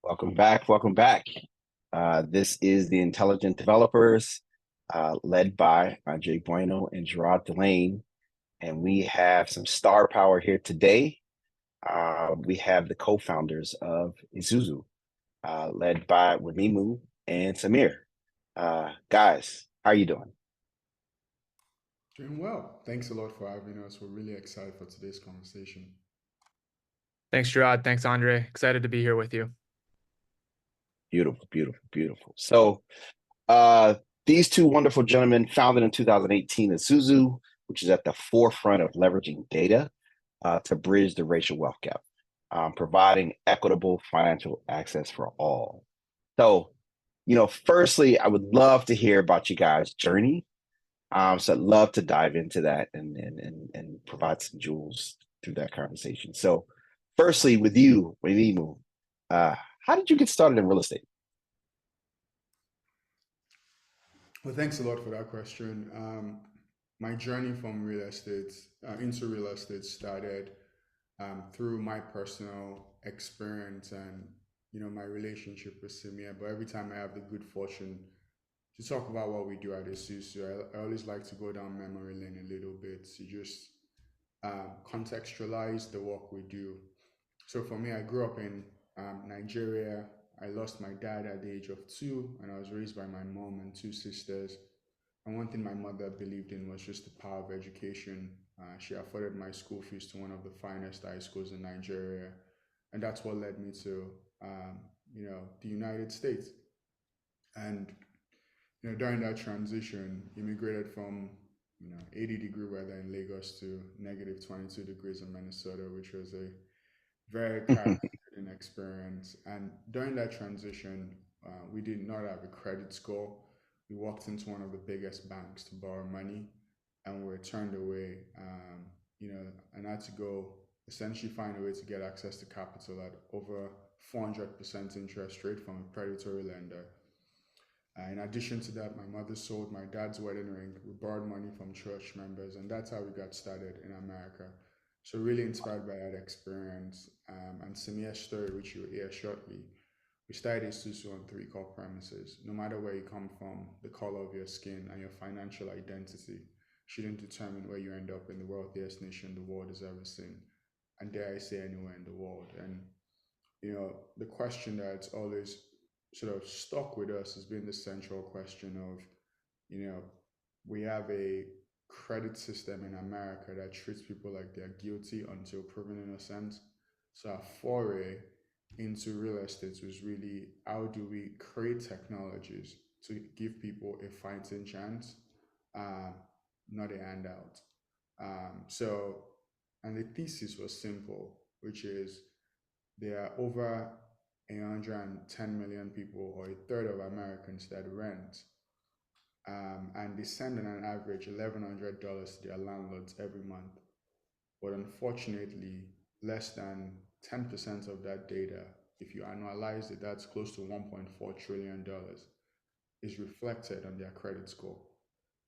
Welcome back. Welcome back. This is the Intelligent Developers, led by Andre Bueno and Gerard Delane. And we have some star power here today. We have the co-founders of Esusu, led by Wemimo and Samir. Guys, how are you doing? Doing well. Thanks a lot for having us. We're really excited for today's conversation. Thanks, Gerard. Thanks, Andre. Excited to be here with you. Beautiful, beautiful, beautiful. So, uh, these two wonderful gentlemen founded in 2018 Esusu, which is at the forefront of leveraging data to bridge the racial wealth gap, providing equitable financial access for all. So, firstly, I would love to hear about you guys' journey. So I'd love to dive into that and provide some jewels through that conversation. So, firstly, with you, Wemimu, how did you get started in real estate? Well, thanks a lot for that question. My journey from real estate into real estate started through my personal experience and my relationship with Samir. But every time I have the good fortune to talk about what we do at Esusu, I always like to go down memory lane a little bit to just contextualize the work we do. So for me, I grew up in Nigeria. I lost my dad at the age of 2, and I was raised by my mom and 2 sisters. And one thing my mother believed in was just the power of education. She afforded my school fees to one of the finest high schools in Nigeria, and that's what led me to, the United States. And during that transition, immigrated from 80-degree weather in Lagos to negative 22 degrees in Minnesota, which was a very character-building experience. And during that transition, we did not have a credit score. We walked into one of the biggest banks to borrow money, and we were turned away. And had to go essentially find a way to get access to capital at over 400% interest rate from a predatory lender. In addition to that, my mother sold my dad's wedding ring. We borrowed money from church members, and that's how we got started in America. So really inspired by that experience and Samir's story, which you'll hear shortly. We started Esusu on 3 core premises. No matter where you come from, the color of your skin and your financial identity shouldn't determine where you end up in the wealthiest nation the world has ever seen, and dare I say anywhere in the world. And the question that's always sort of stuck with us has been the central question of, you know, we have a credit system in America that treats people like they're guilty until proven innocent. So our foray into real estate was really how do we create technologies to give people a fighting chance, uh, not a handout. So, and the thesis was simple, which is there are over 110 million people, or a third of Americans, that rent, and they send on an average $1,100 to their landlords every month. But unfortunately, less than 10% of that data, if you annualize it, that's close to $1.4 trillion, is reflected on their credit score.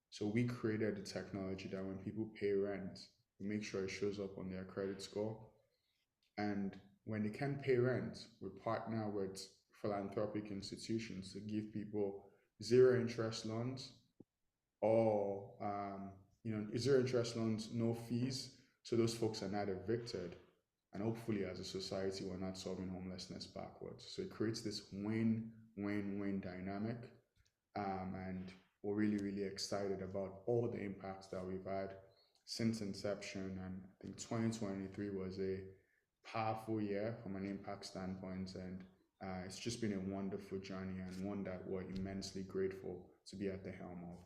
So we created the technology that when people pay rent, we make sure it shows up on their credit score. And when they can pay rent, we partner with philanthropic institutions to give people zero interest loans or zero interest loans, no fees. So those folks are not evicted. And hopefully, as a society, we're not solving homelessness backwards. So it creates this win-win-win dynamic. And we're really, really excited about all the impacts that we've had since inception. And I think 2023 was a powerful year from an impact standpoint. And it's just been a wonderful journey and one that we're immensely grateful to be at the helm of.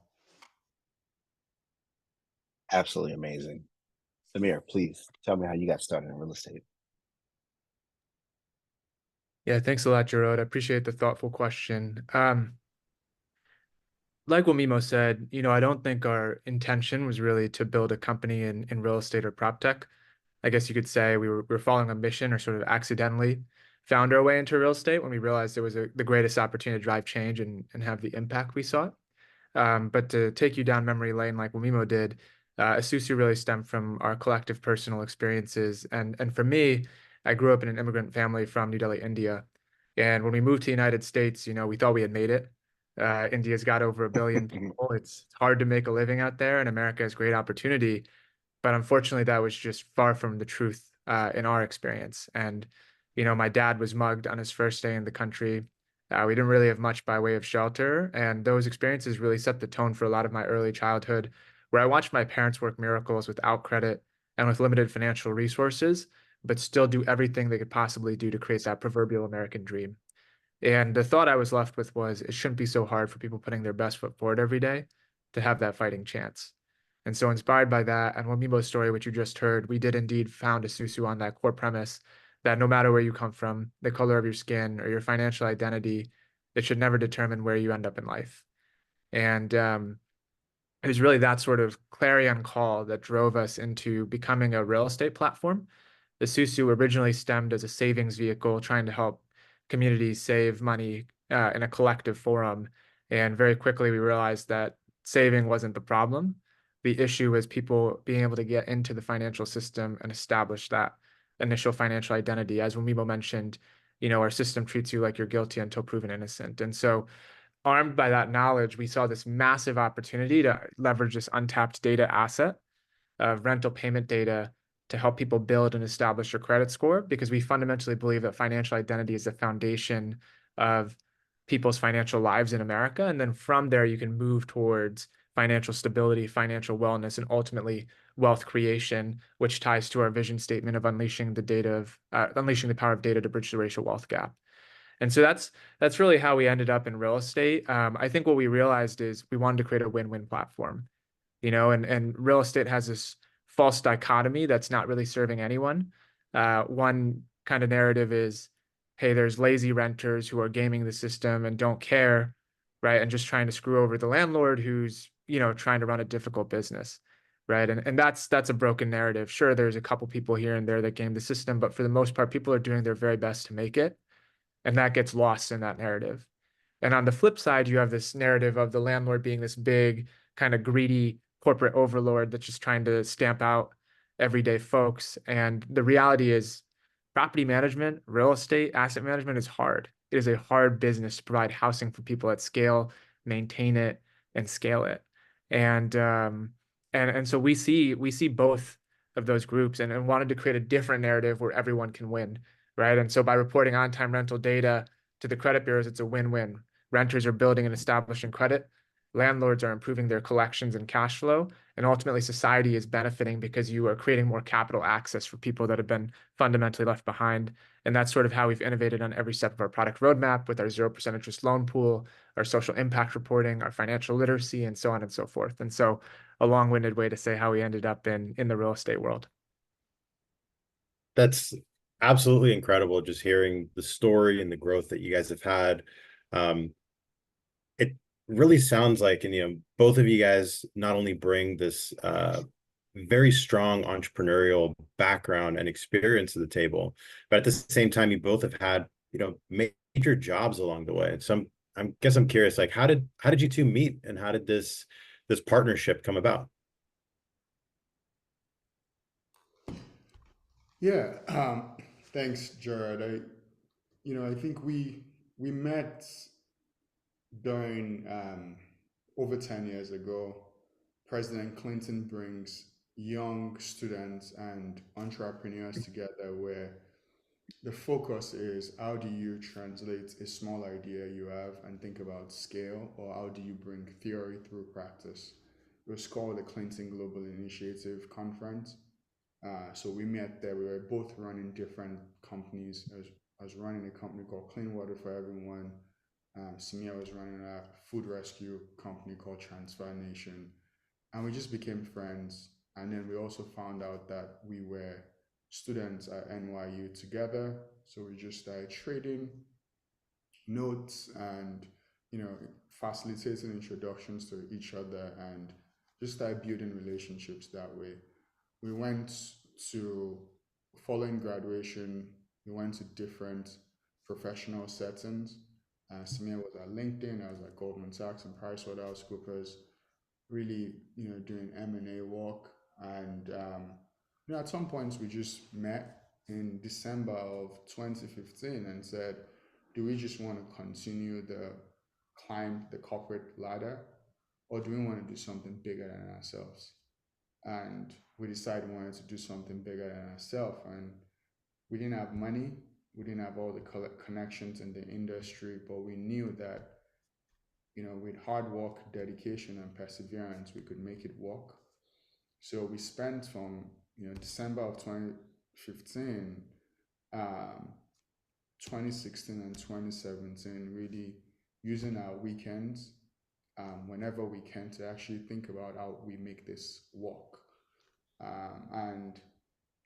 Absolutely amazing. Samir, please tell me how you got started in real estate. Yeah, thanks a lot, Gerard. I appreciate the thoughtful question. Like what Mimo said, I don't think our intention was really to build a company in real estate or prop tech. I guess you could say we were following a mission or sort of accidentally found our way into real estate when we realized it was the greatest opportunity to drive change and have the impact we sought. But to take you down memory lane like Wemimo did, Esusu really stemmed from our collective personal experiences. And for me, I grew up in an immigrant family from New Delhi, India. And when we moved to the United States, we thought we had made it. India's got over 1 billion people. It's hard to make a living out there, and America has great opportunity. But unfortunately, that was just far from the truth in our experience. And, my dad was mugged on his first day in the country. We didn't really have much by way of shelter. And those experiences really set the tone for a lot of my early childhood, where I watched my parents work miracles without credit and with limited financial resources, but still do everything they could possibly do to create that proverbial American dream. And the thought I was left with was it shouldn't be so hard for people putting their best foot forward every day to have that fighting chance. And so, inspired by that and Wemimo's story, which you just heard, we did indeed found Esusu on that core premise that no matter where you come from, the color of your skin or your financial identity, it should never determine where you end up in life. And it was really that sort of clarion call that drove us into becoming a real estate platform. The Susu originally stemmed as a savings vehicle trying to help communities save money in a collective forum. And very quickly, we realized that saving wasn't the problem. The issue was people being able to get into the financial system and establish that initial financial identity. As Wemimo mentioned, our system treats you like you're guilty until proven innocent. And so armed by that knowledge, we saw this massive opportunity to leverage this untapped data asset of rental payment data to help people build and establish their credit score, because we fundamentally believe that financial identity is the foundation of people's financial lives in America. And then from there, you can move towards financial stability, financial wellness, and ultimately wealth creation, which ties to our vision statement of unleashing unleashing the power of data to bridge the racial wealth gap. And so that's really how we ended up in real estate. I think what we realized is we wanted to create a win-win platform, and real estate has this false dichotomy that's not really serving anyone. One kind of narrative is, hey, there's lazy renters who are gaming the system and don't care, right? And just trying to screw over the landlord who's, trying to run a difficult business, right? And that's a broken narrative. Sure, there's a couple people here and there that game the system, but for the most part, people are doing their very best to make it. And that gets lost in that narrative. And on the flip side, you have this narrative of the landlord being this big, kind of greedy corporate overlord that's just trying to stamp out everyday folks. And the reality is, property management, real estate, asset management is hard. It is a hard business to provide housing for people at scale, maintain it, and scale it. And so we see both of those groups and wanted to create a different narrative where everyone can win, right? And so by reporting on-time rental data to the credit bureaus, it's a win-win. Renters are building and establishing credit. Landlords are improving their collections and cash flow. And ultimately, society is benefiting because you are creating more capital access for people that have been fundamentally left behind. And that's sort of how we've innovated on every step of our product roadmap with our 0% interest loan pool, our social impact reporting, our financial literacy, and so on and so forth. And so a long-winded way to say how we ended up in the real estate world. That's absolutely incredible, just hearing the story and the growth that you guys have had. It really sounds like, and both of you guys not only bring this very strong entrepreneurial background and experience to the table, but at the same time, you both have had major jobs along the way. So I'm curious, like how did you two meet, and how did this partnership come about? Yeah, thanks, Jared. I think we met during over 10 years ago. President Clinton brings young students and entrepreneurs together where the focus is how do you translate a small idea you have and think about scale, or how do you bring theory through practice? It was called the Clinton Global Initiative Conference. So we met there. We were both running different companies. I was running a company called Clean Water for Everyone. Samir was running a food rescue company called Transfer Nation. And we just became friends. And then we also found out that we were students at NYU together. So we just started trading notes and, you know, facilitating introductions to each other and just started building relationships that way. We went to, following graduation, we went to different professional settings. Samir was at LinkedIn, I was at Goldman Sachs and PricewaterhouseCoopers, really, doing M&A work. And, at some points we just met in December of 2015 and said, do we just want to continue the climb the corporate ladder, or do we want to do something bigger than ourselves? And we decided we wanted to do something bigger than ourselves. And we didn't have money, we didn't have all the connections in the industry, but we knew that, with hard work, dedication, and perseverance, we could make it work. So we spent from December of 2015, 2016, and 2017 really using our weekends, whenever we can, to actually think about how we make this work. And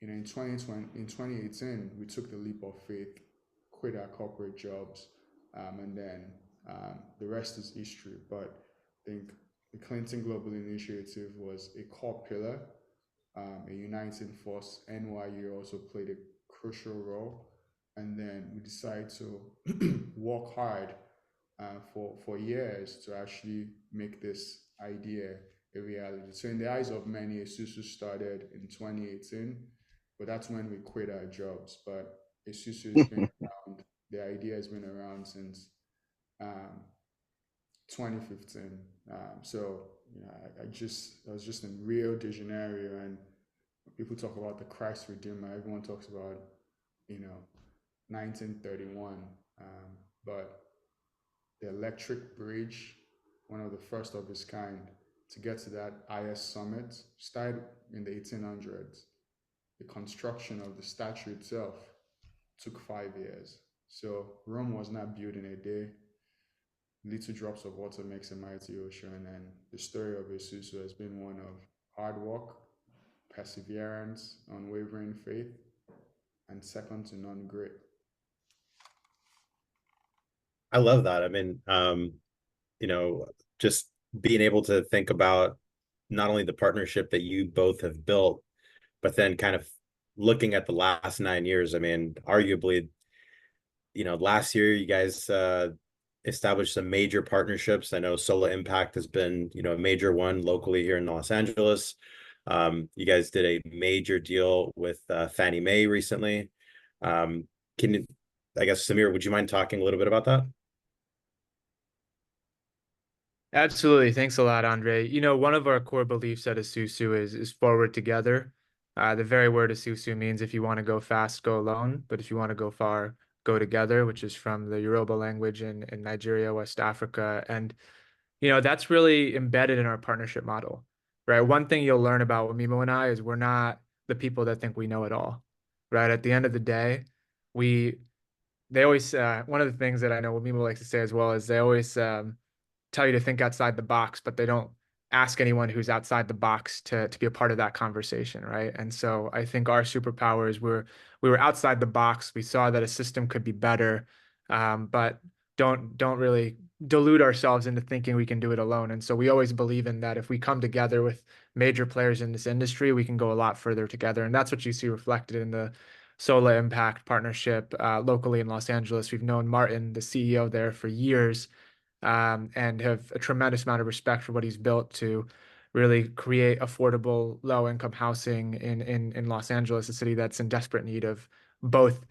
in 2018, we took the leap of faith, quit our corporate jobs, and then the rest is history. But I think the Clinton Global Initiative was a core pillar, a uniting force. NYU also played a crucial role, and then we decided to work hard for years to actually make this idea a reality. So in the eyes of many, Esusu started in 2018, but that's when we quit our jobs. But Esusu has been around. The idea has been around since 2015. So I was just in Rio de Janeiro, and people talk about the Christ Redeemer. Everyone talks about 1931, but the electric bridge, one of the first of its kind, to get to that IS summit, started in the 1800s. The construction of the statue itself took 5 years. So Rome was not built in a day. Little drops of water makes a mighty ocean, and the story of Esusu has been one of hard work, perseverance, unwavering faith, and second to none grit. I love that. I mean, just being able to think about not only the partnership that you both have built, but then kind of looking at the last 9 years. I mean, arguably, last year you guys established some major partnerships. I know Solar Impact has been, a major one locally here in Los Angeles. You guys did a major deal with Fannie Mae recently. I guess, Samir, would you mind talking a little bit about that? Absolutely. Thanks a lot, Andre. One of our core beliefs at Esusu is forward together. The very word Esusu means if you want to go fast, go alone. But if you want to go far, go together, which is from the Yoruba language in Nigeria, West Africa. And, that's really embedded in our partnership model, right? One thing you'll learn about Wemimo and I is we're not the people that think we know it all, right? At the end of the day, they always, one of the things that I know Wemimo likes to say as well is they always, tell you to think outside the box, but they don't ask anyone who's outside the box to be a part of that conversation, right? And so I think our superpower is we were outside the box. We saw that a system could be better, but don't really delude ourselves into thinking we can do it alone. And so we always believe in that if we come together with major players in this industry, we can go a lot further together. And that's what you see reflected in the Solar Impact partnership locally in Los Angeles. We've known Martin, the CEO there, for years. And have a tremendous amount of respect for what he's built to really create affordable low-income housing in Los Angeles, a city that's in desperate need of both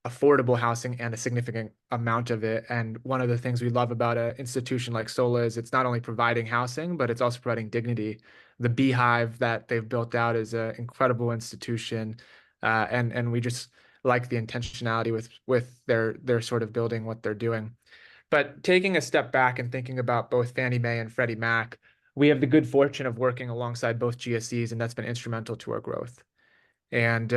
affordable housing and a significant amount of it. And one of the things we love about an institution like Sola is it's not only providing housing, but it's also providing dignity. The beehive that they've built out is an incredible institution, and we just like the intentionality with their sort of building what they're doing. But taking a step back and thinking about both Fannie Mae and Freddie Mac, we have the good fortune of working alongside both GSEs, and that's been instrumental to our growth. And,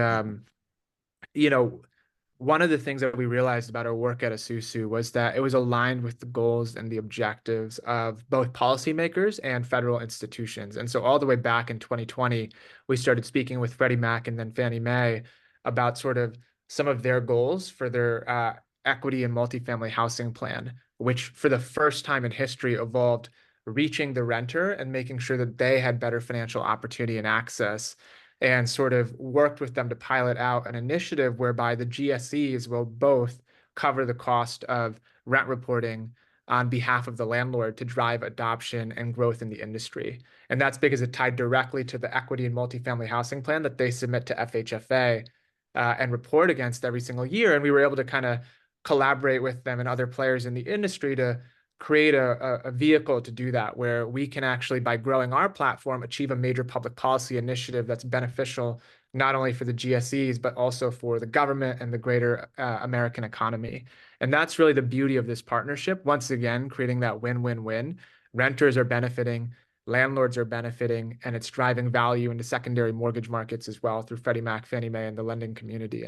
one of the things that we realized about our work at Esusu was that it was aligned with the goals and the objectives of both policymakers and federal institutions. And so all the way back in 2020, we started speaking with Freddie Mac and then Fannie Mae about sort of some of their goals for their equity and multifamily housing plan, which for the first time in history involved reaching the renter and making sure that they had better financial opportunity and access, and sort of worked with them to pilot out an initiative whereby the GSEs will both cover the cost of rent reporting on behalf of the landlord to drive adoption and growth in the industry. And that's because it tied directly to the equity and multifamily housing plan that they submit to FHFA and report against every single year. And we were able to kind of collaborate with them and other players in the industry to create a vehicle to do that, where we can actually, by growing our platform, achieve a major public policy initiative that's beneficial not only for the GSEs, but also for the government and the greater American economy. And that's really the beauty of this partnership. Once again, creating that win-win-win. Renters are benefiting, landlords are benefiting, and it's driving value into secondary mortgage markets as well through Freddie Mac, Fannie Mae, and the lending community.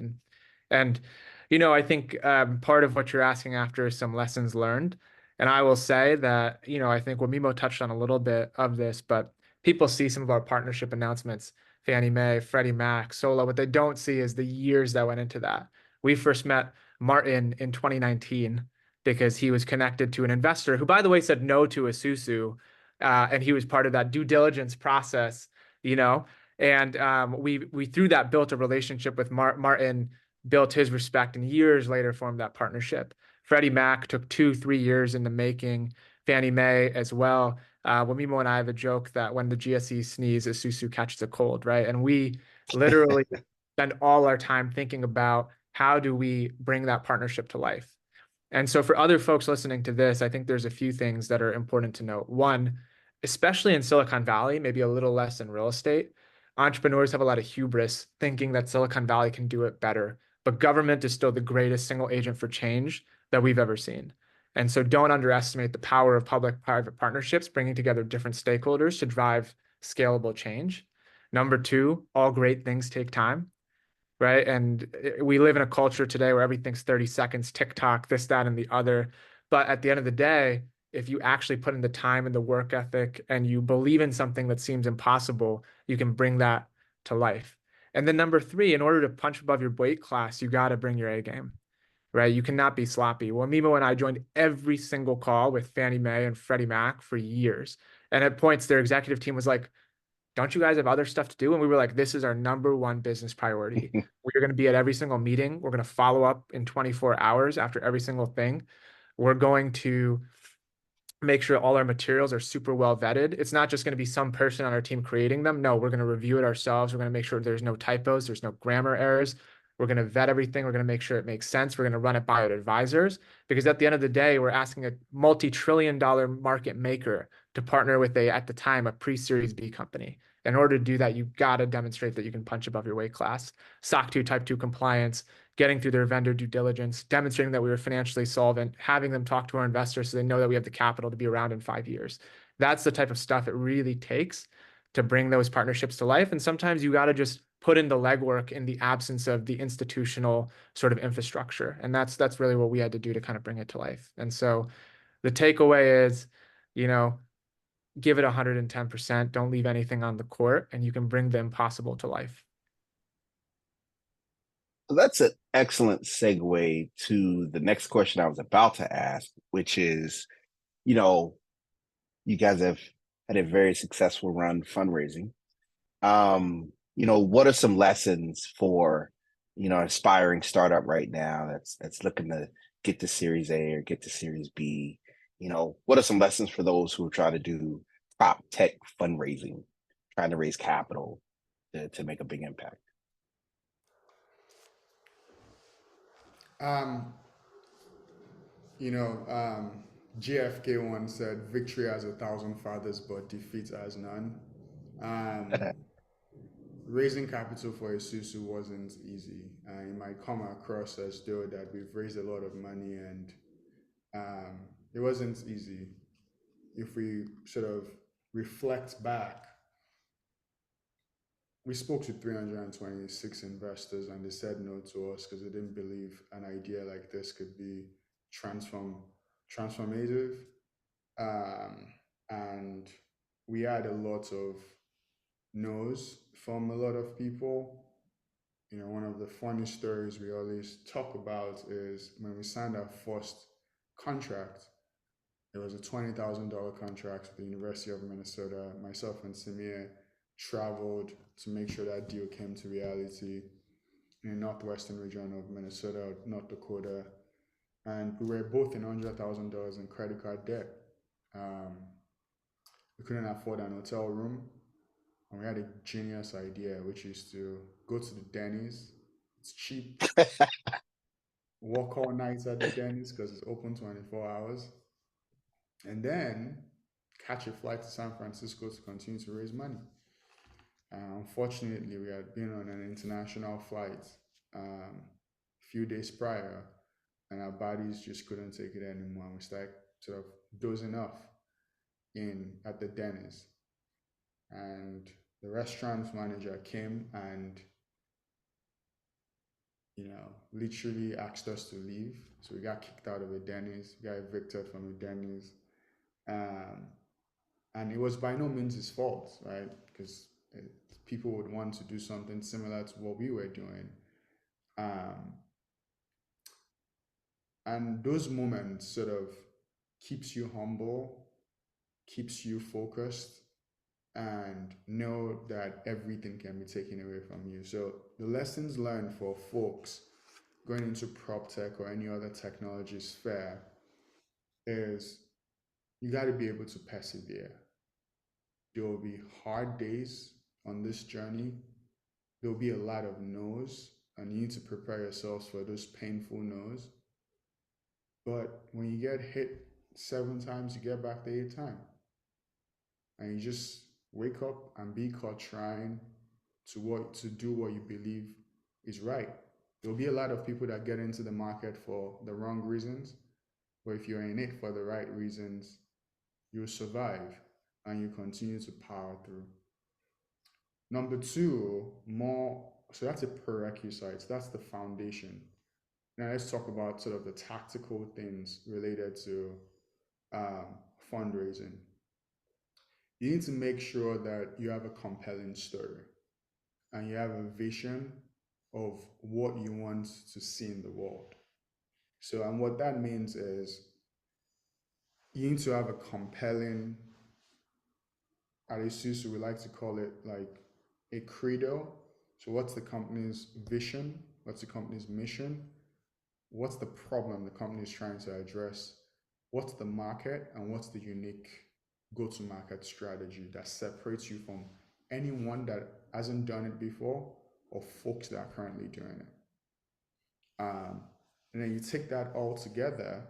And I think part of what you're asking after is some lessons learned. And I will say that, I think Wemimo touched on a little bit of this, but people see some of our partnership announcements, Fannie Mae, Freddie Mac, Solo. What they don't see is the years that went into that. We first met Martin in 2019 because he was connected to an investor who, by the way, said no to Esusu, and he was part of that due diligence process, and we through that built a relationship with Martin, built his respect, and years later formed that partnership. Freddie Mac took 2-3 years in the making. Fannie Mae as well. Wemimo and I have a joke that when the GSE sneeze, Esusu catches a cold, right? And we literally spend all our time thinking about how do we bring that partnership to life. And so for other folks listening to this, I think there's a few things that are important to note. One, especially in Silicon Valley, maybe a little less in real estate, entrepreneurs have a lot of hubris thinking that Silicon Valley can do it better. But government is still the greatest single agent for change that we've ever seen. And so don't underestimate the power of public-private partnerships, bringing together different stakeholders to drive scalable change. Number two, all great things take time, right? And we live in a culture today where everything's 30 seconds, TikTok, this, that, and the other. But at the end of the day, if you actually put in the time and the work ethic and you believe in something that seems impossible, you can bring that to life. And then number three, in order to punch above your weight class, you got to bring your A game, right? You cannot be sloppy. Well, Mimo and I joined every single call with Fannie Mae and Freddie Mac for years. And at points, their executive team was like, don't you guys have other stuff to do? And we were like, this is our number one business priority. We're going to be at every single meeting. We're going to follow up in 24 hours after every single thing. We're going to make sure all our materials are super well vetted. It's not just going to be some person on our team creating them. No, we're going to review it ourselves. We're going to make sure there's no typos, there's no grammar errors. We're going to vet everything. We're going to make sure it makes sense. We're going to run it by our advisors, because at the end of the day, we're asking a multi-trillion-dollar market maker to partner with at the time, a pre-Series B company. In order to do that, you've got to demonstrate that you can punch above your weight class. SOC 2 Type 2 compliance, getting through their vendor due diligence, demonstrating that we were financially solvent, having them talk to our investors so they know that we have the capital to be around in 5 years. That's the type of stuff it really takes to bring those partnerships to life. And sometimes you got to just put in the legwork in the absence of the institutional sort of infrastructure. And that's really what we had to do to kind of bring it to life. And so the takeaway is, give it 110%. Don't leave anything on the court, and you can bring the impossible to life. That's an excellent segue to the next question I was about to ask, which is, you guys have had a very successful run fundraising. What are some lessons for, aspiring startup right now that's looking to get to Series A or get to Series B? What are some lessons for those who are trying to do prop tech fundraising, trying to raise capital to make a big impact? JFK once said, "Victory has 1,000 fathers, but defeat has none." Raising capital for Esusu wasn't easy. It might come across as though that we've raised a lot of money, and it wasn't easy. If we sort of reflect back, we spoke to 326 investors, and they said no to us because they didn't believe an idea like this could be transformative. And we had a lot of no's from a lot of people. One of the funny stories we always talk about is when we signed our first contract. It was a $20,000 contract with the University of Minnesota. Myself and Samir traveled to make sure that deal came to reality in the northwestern region of Minnesota, North Dakota. And we were both in $100,000 in credit card debt. We couldn't afford an hotel room. And we had a genius idea, which is to go to the Denny's. It's cheap. work all night at the Denny's because it's open 24 hours, and then catch a flight to San Francisco to continue to raise money. Unfortunately, we had been on an international flight a few days prior, and our bodies just couldn't take it anymore. We started sort of dozing off at the Denny's, and the restaurant manager came and literally asked us to leave. So we got kicked out of a Denny's, we got evicted from a Denny's. And it was by no means his fault, right? Because people would want to do something similar to what we were doing. And those moments sort of keeps you humble, keeps you focused, and know that everything can be taken away from you. So the lessons learned for folks going into prop tech or any other technology sphere is you got to be able to persevere. There will be hard days on this journey. There will be a lot of no's, and you need to prepare yourselves for those painful no's. But when you get hit 7 times, you get back the 8th time. And you just wake up and be caught trying to do what you believe is right. There'll be a lot of people that get into the market for the wrong reasons, but if you're in it for the right reasons, you'll survive and you continue to power through. Number 2, so that's a prerequisite, that's the foundation. Now let's talk about sort of the tactical things related to fundraising. You need to make sure that you have a compelling story and you have a vision of what you want to see in the world. So, and what that means is you need to have a compelling, at Esusu, we like to call it like a credo. So what's the company's vision? What's the company's mission? What's the problem the company is trying to address? What's the market, and what's the unique go-to-market strategy that separates you from anyone that hasn't done it before or folks that are currently doing it? And then you take that all together,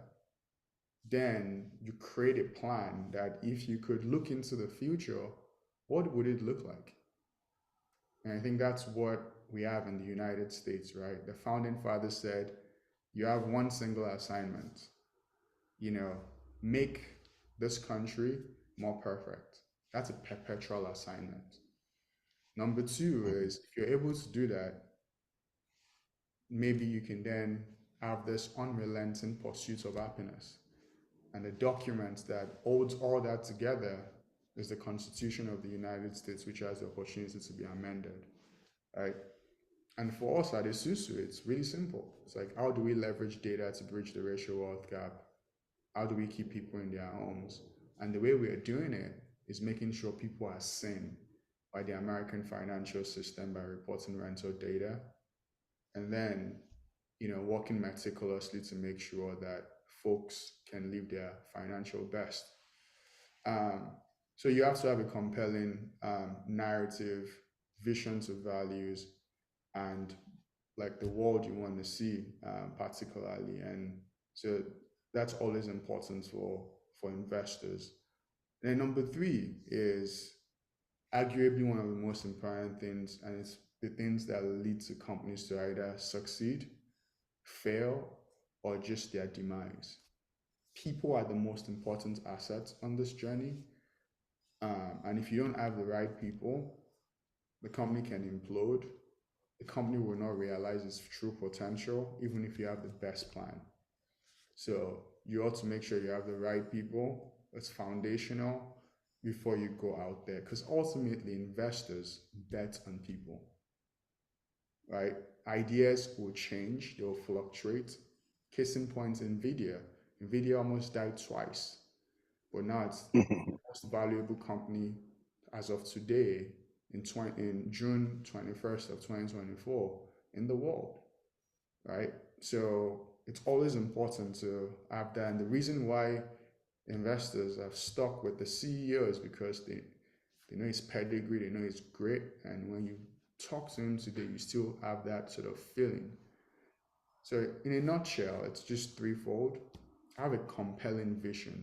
then you create a plan that if you could look into the future, what would it look like? And I think that's what we have in the United States, right? The founding fathers said, you have one single assignment, make this country more perfect. That's a perpetual assignment. Number 2 is if you're able to do that, maybe you can then have this unrelenting pursuit of happiness. And the document that holds all that together is the Constitution of the United States, which has the opportunity to be amended, right? And for us at Esusu, it's really simple. It's like, how do we leverage data to bridge the racial wealth gap? How do we keep people in their homes? And the way we are doing it is making sure people are seen by the American financial system by reporting rental data. And then, working meticulously to make sure that folks can live their financial best. So you have to have a compelling narrative, vision to values, and like the world you want to see particularly. And so that's always important for investors. And then number 3 is arguably one of the most important things, and it's the things that lead to companies to either succeed, fail, or just their demise. People are the most important assets on this journey. And if you don't have the right people, the company can implode. The company will not realize its true potential, even if you have the best plan. So you ought to make sure you have the right people. It's foundational before you go out there, because ultimately investors bet on people, right? Ideas will change, they'll fluctuate. Case in point, NVIDIA almost died twice, but now it's the most valuable company as of today in June 21st of 2024 in the world, right? So it's always important to have that. And the reason why investors have stuck with the CEO is because they know his pedigree, they know he's great. And when you talk to him today, you still have that sort of feeling. So in a nutshell, it's just threefold. Have a compelling vision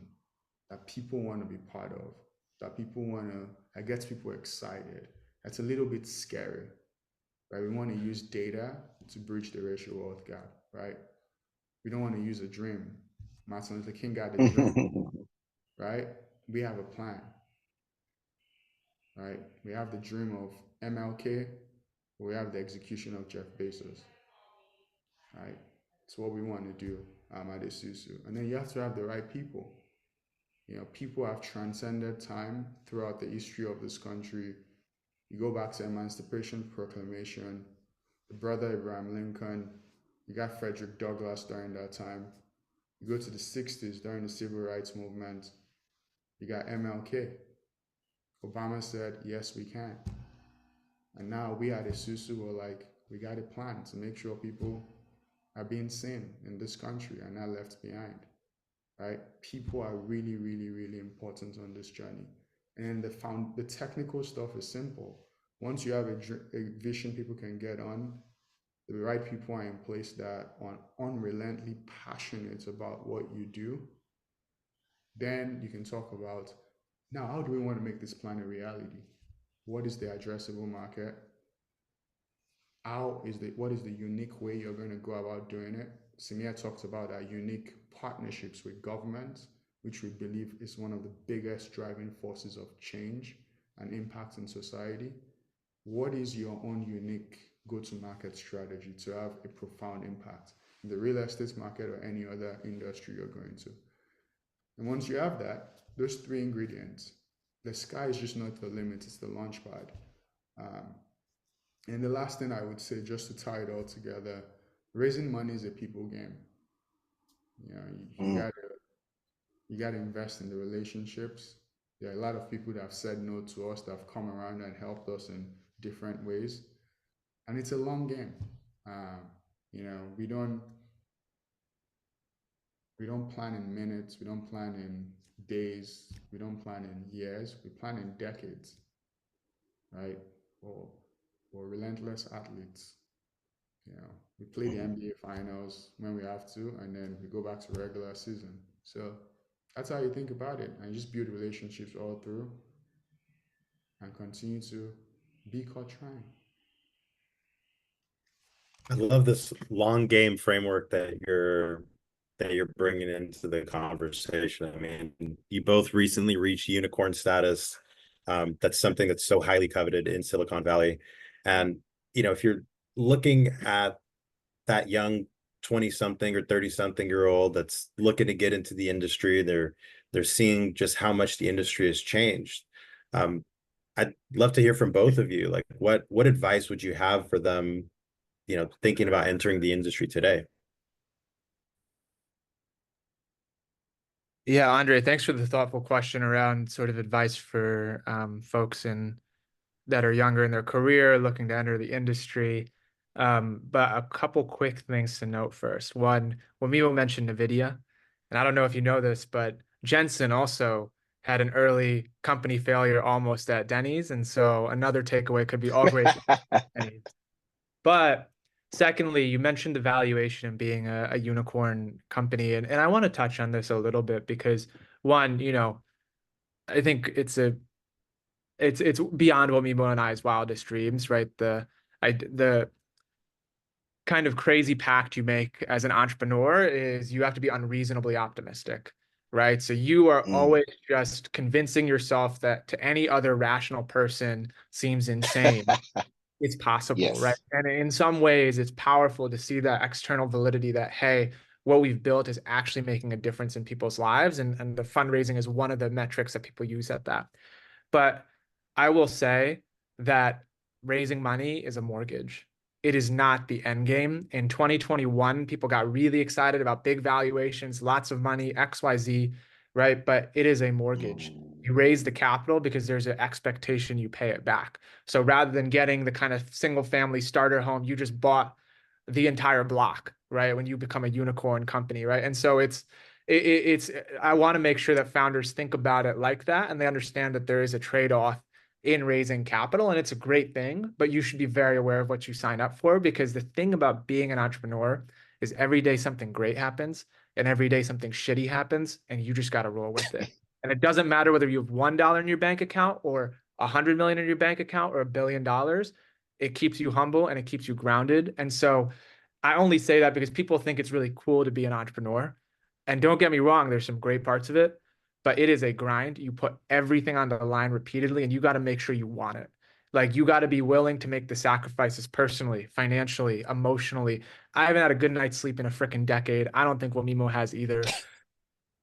that people want to be part of, that people want to, that gets people excited. That's a little bit scary, right? We want to use data to bridge the racial wealth gap, right? We don't want to use a dream. Martin Luther King got a dream, right? We have a plan, right? We have the dream of MLK, we have the execution of Jeff Bezos, right? It's what we want to do at Esusu. And then you have to have the right people. You know, people have transcended time throughout the history of this country. You go back to Emancipation Proclamation, the brother Abraham Lincoln, you got Frederick Douglass during that time. You go to the 60s during the Civil Rights Movement, you got MLK. Obama said, yes, we can. And now we at Esusu were like, we got a plan to make sure people are being seen in this country and not left behind, right? People are really, really, really important on this journey. And the technical stuff is simple. Once you have a vision people can get on, the right people are in place that are unrelentingly passionate about what you do, then you can talk about, now, how do we want to make this plan a reality? What is the addressable market? What is the unique way you're going to go about doing it? Samir talked about our unique partnerships with government, which we believe is one of the biggest driving forces of change and impact in society. What is your own unique go-to-market strategy to have a profound impact in the real estate market or any other industry you're going to? And once you have that, those three ingredients, the sky is just not the limit, it's the launch pad. And the last thing I would say, just to tie it all together, raising money is a people game. You know, you gotta invest in the relationships. There are a lot of people that have said no to us, that have come around and helped us in different ways, and it's a long game. You know, we don't plan in minutes, we don't plan in days, we don't plan in years, we plan in decades, right? Or relentless athletes. You know, we play the NBA finals when we have to, and then we go back to regular season. So that's how you think about it, and just build relationships all through and continue to be caught trying. I love this long game framework that you're bringing into the conversation. I mean, you both recently reached unicorn status. That's something that's so highly coveted in Silicon Valley. And, you know, if you're looking at that young 20-something or 30-something-year-old that's looking to get into the industry, they're seeing just how much the industry has changed. I'd love to hear from both of you. Like, what advice would you have for them, you know, thinking about entering the industry today? Yeah, Andre, thanks for the thoughtful question around sort of advice for folks that are younger in their career, looking to enter the industry. But a couple quick things to note first. One, Wemimo mentioned NVIDIA, and I don't know if you know this, but Jensen also had an early company failure almost at Denny's, and so another takeaway could be all great at Denny's. But secondly, you mentioned the valuation being a unicorn company, and I want to touch on this a little bit because one, you know, I think it's beyond Wemimo and I's wildest dreams, right? The kind of crazy pact you make as an entrepreneur is you have to be unreasonably optimistic, right? So you are always just convincing yourself that to any other rational person seems insane. It's possible, Yes. right? And in some ways, it's powerful to see that external validity that, hey, what we've built is actually making a difference in people's lives. And the fundraising is one of the metrics that people use at that. But I will say that raising money is a mortgage. It is not the end game. In 2021, people got really excited about big valuations, lots of money, XYZ, right? But it is a mortgage. You raise the capital because there's an expectation you pay it back. So rather than getting the kind of single family starter home, you just bought the entire block, right? When you become a unicorn company, right? And so I want to make sure that founders think about it like that, and they understand that there is a trade-off in raising capital, and it's a great thing, but you should be very aware of what you sign up for, because the thing about being an entrepreneur is every day something great happens and every day something shitty happens, and you just got to roll with it. And it doesn't matter whether you have $1 in your bank account or 100 million in your bank account or $1 billion. It keeps you humble and it keeps you grounded. And so I only say that because people think it's really cool to be an entrepreneur. And don't get me wrong, there's some great parts of it, but it is a grind. You put everything on the line repeatedly, and you got to make sure you want it. Like, you got to be willing to make the sacrifices personally, financially, emotionally. I haven't had a good night's sleep in a freaking decade. I don't think Wemimo has either.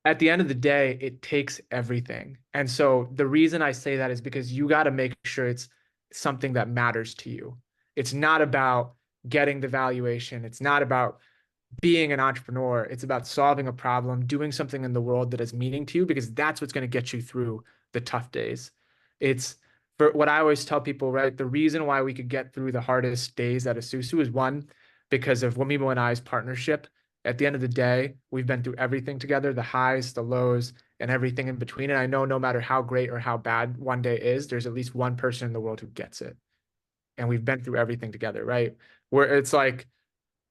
At the end of the day, it takes everything. And so the reason I say that is because you got to make sure it's something that matters to you. It's not about getting the valuation. It's not about being an entrepreneur. It's about solving a problem, doing something in the world that has meaning to you, because that's what's going to get you through the tough days. It's for what I always tell people, right? The reason why we could get through the hardest days at Esusu is, one, because of Wemimo and I's partnership. At the end of the day, we've been through everything together, the highs, the lows, and everything in between. And I know no matter how great or how bad one day is, there's at least one person in the world who gets it. And we've been through everything together, right? Where it's like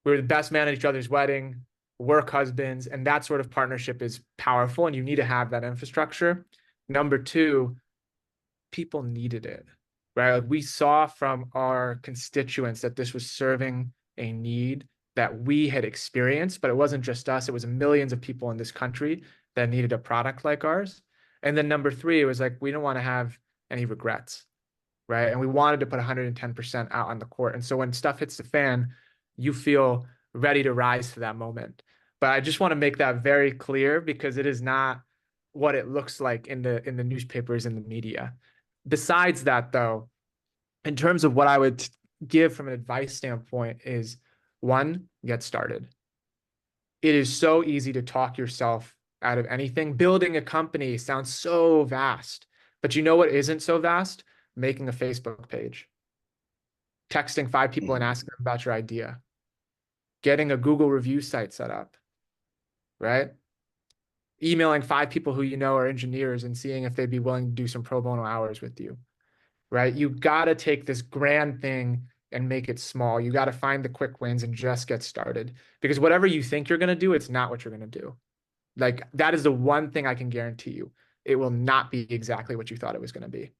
we're the best man at each other's wedding, work husbands, and that sort of partnership is powerful, and you need to have that infrastructure. Number two, people needed it, right? Like, we saw from our constituents that this was serving a need that we had experienced, but it wasn't just us. It was millions of people in this country that needed a product like ours. And then number three, it was like, we don't want to have any regrets, right? And we wanted to put 110% out on the court. And so when stuff hits the fan, you feel ready to rise to that moment. But I just want to make that very clear, because it is not what it looks like in the newspapers and the media. Besides that, though, in terms of what I would give from an advice standpoint is, one, get started. It is so easy to talk yourself out of anything. Building a company sounds so vast, but you know what isn't so vast? Making a Facebook page, texting 5 people and asking them about your idea, getting a Google review site set up, right? Emailing 5 people who you know are engineers and seeing if they'd be willing to do some pro bono hours with you, right? You got to take this grand thing and make it small. You got to find the quick wins and just get started, because whatever you think you're going to do, it's not what you're going to do. Like, that is the one thing I can guarantee you. It will not be exactly what you thought it was going to be.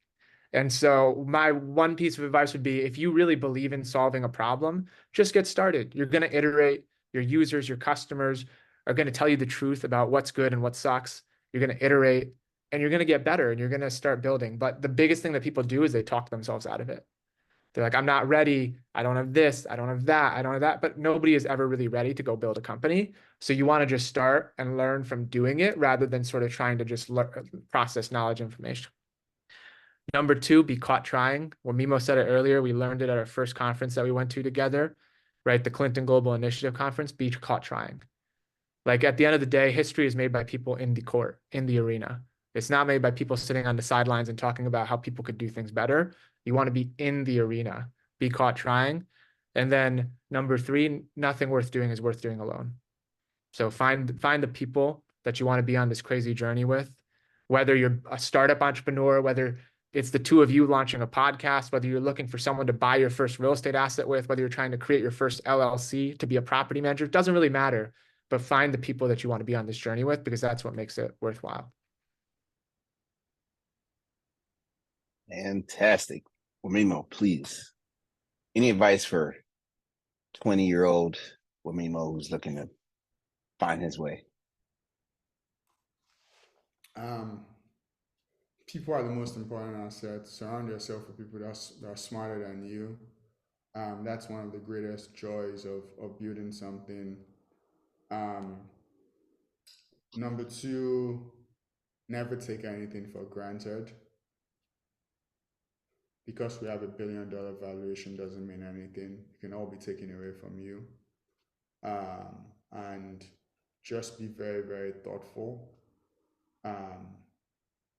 And so my one piece of advice would be, if you really believe in solving a problem, just get started. You're going to iterate. Your users, your customers are going to tell you the truth about what's good and what sucks. You're going to iterate, and you're going to get better, and you're going to start building. But the biggest thing that people do is they talk themselves out of it. They're like, I'm not ready. I don't have this. I don't have that. I don't have that. But nobody is ever really ready to go build a company. So you want to just start and learn from doing it, rather than sort of trying to just process knowledge information. Number two, be caught trying. Well, Mimo said it earlier. We learned it at our first conference that we went to together, right? The Clinton Global Initiative Conference. Be caught trying. Like, at the end of the day, history is made by people in the court, in the arena. It's not made by people sitting on the sidelines and talking about how people could do things better. You want to be in the arena, be caught trying. And then number three, nothing worth doing is worth doing alone. So find the people that you want to be on this crazy journey with, whether you're a startup entrepreneur, whether it's the two of you launching a podcast, whether you're looking for someone to buy your first real estate asset with, whether you're trying to create your first LLC to be a property manager, it doesn't really matter. But find the people that you want to be on this journey with, because that's what makes it worthwhile. Fantastic. Wemimo, please. Any advice for 20-year-old Wemimo who's looking to find his way? People are the most important asset. Surround yourself with people that are smarter than you. That's one of the greatest joys of building something. Number two, never take anything for granted. Because we have $1 billion valuation doesn't mean anything. It can all be taken away from you. And just be very, very thoughtful.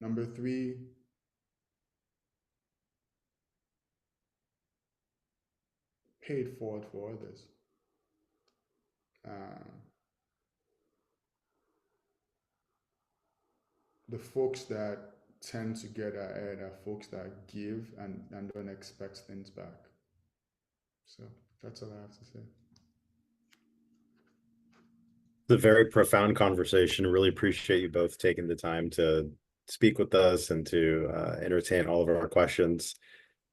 Number three, pay it forward for others. The folks that tend to get ahead are folks that give and don't expect things back. So that's all I have to say. a very profound conversation. Really appreciate you both taking the time to speak with us and to entertain all of our questions.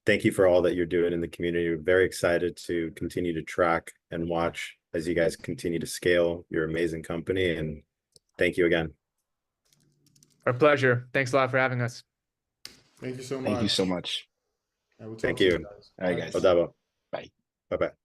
Thank you for all that you're doing in the community. We're very excited to continue to track and watch as you guys continue to scale your amazing company. And thank you again. Our pleasure. Thanks a lot for having us. Thank you so much. Thank you so much. I will talk Thank to you. you guys. All right, Bye. guys. Odabo. Bye. Bye-bye.